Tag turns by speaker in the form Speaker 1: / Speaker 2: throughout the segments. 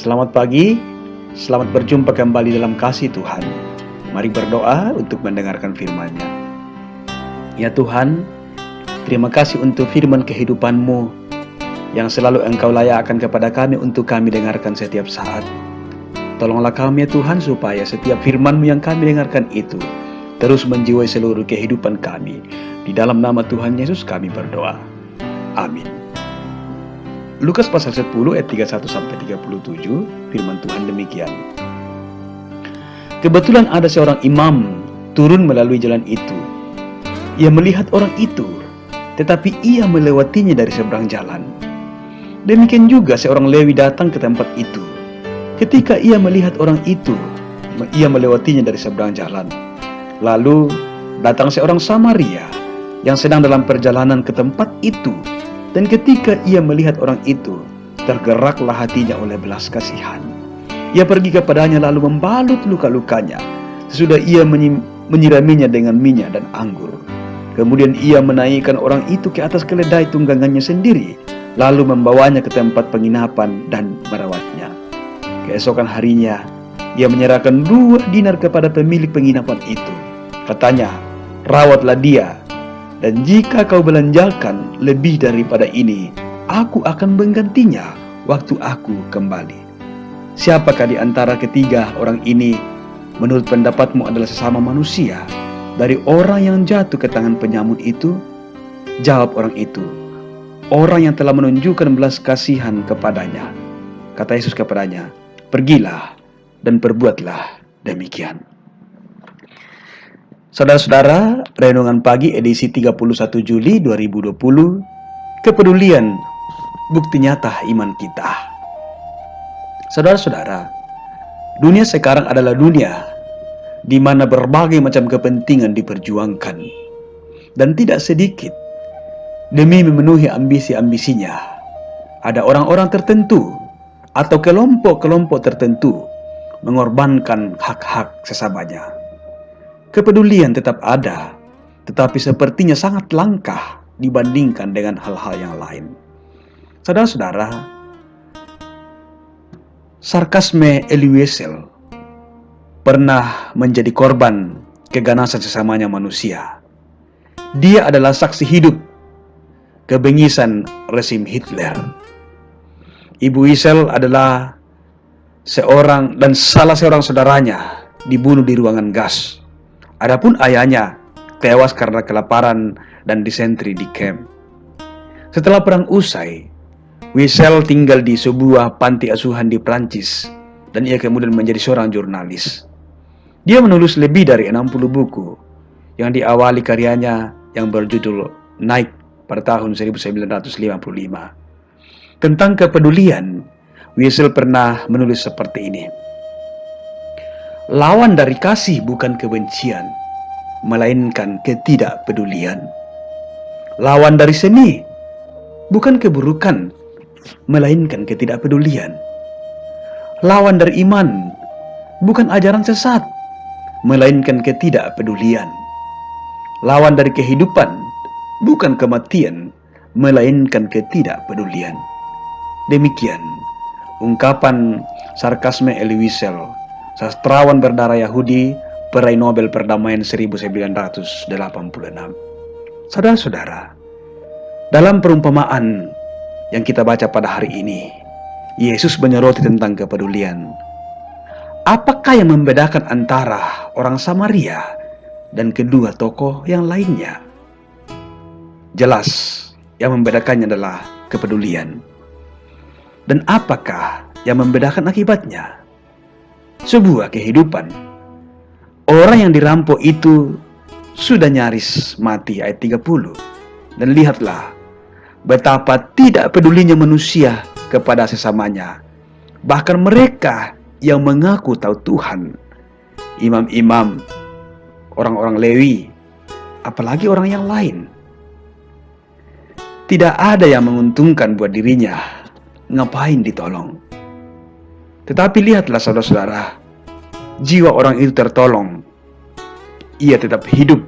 Speaker 1: Selamat pagi, selamat berjumpa kembali dalam kasih Tuhan. Mari berdoa untuk mendengarkan firman-Nya. Ya Tuhan, terima kasih untuk firman kehidupan-Mu yang selalu Engkau layakkan kepada kami untuk kami dengarkan setiap saat. Tolonglah kami ya Tuhan supaya setiap firman-Mu yang kami dengarkan itu terus menjiwai seluruh kehidupan kami. Di dalam nama Tuhan Yesus kami berdoa. Amin. Lukas pasal 10 ayat 31-37, firman Tuhan demikian. Kebetulan ada seorang imam turun melalui jalan itu. Ia melihat orang itu, tetapi ia melewatinya dari seberang jalan. Demikian juga seorang Lewi datang ke tempat itu. Ketika ia melihat orang itu, ia melewatinya dari seberang jalan. Lalu datang seorang Samaria yang sedang dalam perjalanan ke tempat itu. Dan ketika ia melihat orang itu, tergeraklah hatinya oleh belas kasihan. Ia pergi kepadanya lalu membalut luka-lukanya. Sesudah ia menyiraminya dengan minyak dan anggur. Kemudian ia menaikkan orang itu ke atas keledai tunggangannya sendiri, lalu membawanya ke tempat penginapan dan merawatnya. Keesokan harinya, ia menyerahkan 2 dinar kepada pemilik penginapan itu. Katanya, "Rawatlah dia. Dan jika kau belanjakan lebih daripada ini, aku akan menggantinya waktu aku kembali." Siapakah di antara ketiga orang ini menurut pendapatmu adalah sesama manusia dari orang yang jatuh ke tangan penyamut itu? Jawab orang itu, "Orang yang telah menunjukkan belas kasihan kepadanya." Kata Yesus kepadanya, "Pergilah dan perbuatlah demikian." Saudara-saudara, renungan pagi edisi 31 Juli 2020, kepedulian bukti nyata iman kita. Saudara-saudara, dunia sekarang adalah dunia di mana berbagai macam kepentingan diperjuangkan, dan tidak sedikit demi memenuhi ambisi-ambisinya. Ada orang-orang tertentu atau kelompok-kelompok tertentu mengorbankan hak-hak sesamanya. Kepedulian tetap ada, tetapi sepertinya sangat langka dibandingkan dengan hal-hal yang lain. Saudara-saudara, sarkasme Elie Wiesel pernah menjadi korban keganasan sesamanya manusia. Dia adalah saksi hidup kebengisan rezim Hitler. Ibu Wiesel adalah salah seorang saudaranya dibunuh di ruangan gas. Adapun ayahnya tewas karena kelaparan dan disentri di kamp. Setelah perang usai, Wiesel tinggal di sebuah panti asuhan di Prancis dan ia kemudian menjadi seorang jurnalis. Dia menulis lebih dari 60 buku yang diawali karyanya yang berjudul Night pada tahun 1955. Tentang kepedulian, Wiesel pernah menulis seperti ini. Lawan dari kasih bukan kebencian, melainkan ketidakpedulian. Lawan dari seni bukan keburukan, melainkan ketidakpedulian. Lawan dari iman bukan ajaran sesat, melainkan ketidakpedulian. Lawan dari kehidupan bukan kematian, melainkan ketidakpedulian. Demikian ungkapan sarkasme Elie Wiesel, sastrawan berdarah Yahudi, peraih Nobel Perdamaian 1986. Saudara-saudara, dalam perumpamaan yang kita baca pada hari ini, Yesus menyoroti tentang kepedulian. Apakah yang membedakan antara orang Samaria dan kedua tokoh yang lainnya? Jelas, yang membedakannya adalah kepedulian. Dan apakah yang membedakan akibatnya? Sebuah kehidupan. Orang yang dirampok itu sudah nyaris mati, ayat 30. Dan lihatlah betapa tidak pedulinya manusia kepada sesamanya. Bahkan mereka yang mengaku tahu Tuhan, imam-imam, orang-orang Lewi, apalagi orang yang lain. Tidak ada yang menguntungkan buat dirinya. Ngapain ditolong? Tetapi lihatlah saudara-saudara, jiwa orang itu tertolong. Ia tetap hidup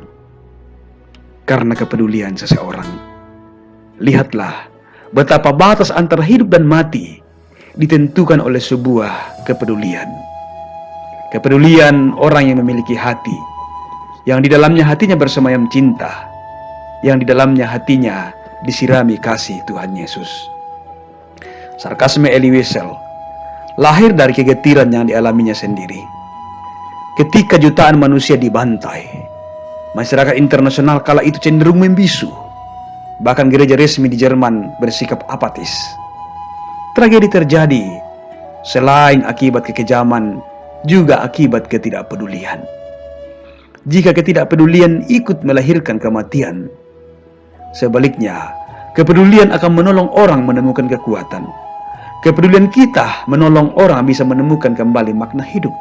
Speaker 1: karena kepedulian seseorang. Lihatlah betapa batas antara hidup dan mati ditentukan oleh sebuah kepedulian. Kepedulian orang yang memiliki hati, yang di dalamnya hatinya bersemayam cinta, yang di dalamnya hatinya disirami kasih Tuhan Yesus. Sarkasme Elie Wiesel lahir dari kegetiran yang dialaminya sendiri. Ketika jutaan manusia dibantai, masyarakat internasional kala itu cenderung membisu. Bahkan gereja resmi di Jerman bersikap apatis. Tragedi terjadi selain akibat kekejaman, juga akibat ketidakpedulian. Jika ketidakpedulian ikut melahirkan kematian, sebaliknya, kepedulian akan menolong orang menemukan kekuatan. Kepedulian kita menolong orang bisa menemukan kembali makna hidup.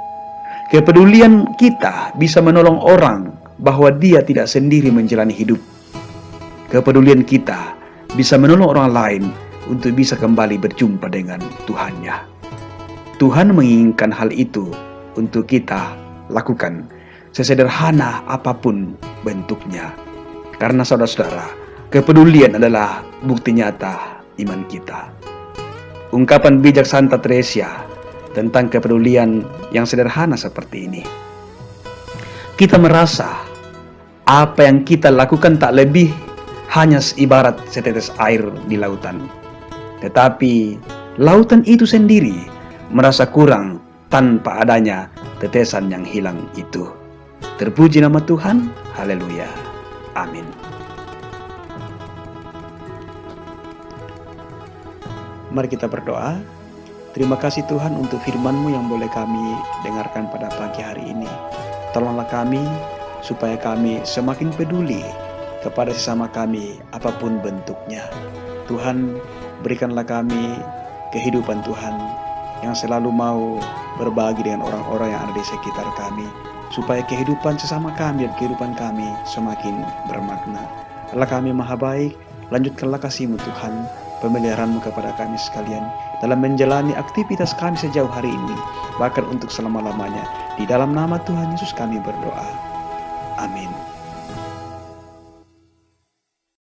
Speaker 1: Kepedulian kita bisa menolong orang bahwa dia tidak sendiri menjalani hidup. Kepedulian kita bisa menolong orang lain untuk bisa kembali berjumpa dengan Tuhannya. Tuhan menginginkan hal itu untuk kita lakukan, sesederhana apapun bentuknya. Karena saudara-saudara, kepedulian adalah bukti nyata iman kita. Ungkapan bijak Santa Teresia tentang kepedulian yang sederhana seperti ini. Kita merasa apa yang kita lakukan tak lebih hanya ibarat setetes air di lautan. Tetapi lautan itu sendiri merasa kurang tanpa adanya tetesan yang hilang itu. Terpuji nama Tuhan, haleluya, amin. Mari kita berdoa. Terima kasih Tuhan untuk firman-Mu yang boleh kami dengarkan pada pagi hari ini. Tolonglah kami supaya kami semakin peduli kepada sesama kami apapun bentuknya. Tuhan, berikanlah kami kehidupan Tuhan yang selalu mau berbagi dengan orang-orang yang ada di sekitar kami, supaya kehidupan sesama kami dan kehidupan kami semakin bermakna. Allah kami maha baik, lanjutkanlah kasih-Mu Tuhan, pemeliharaan-Mu kepada kami sekalian dalam menjalani aktivitas kami sejauh hari ini, bahkan untuk selama-lamanya. Di dalam nama Tuhan Yesus kami berdoa. Amin.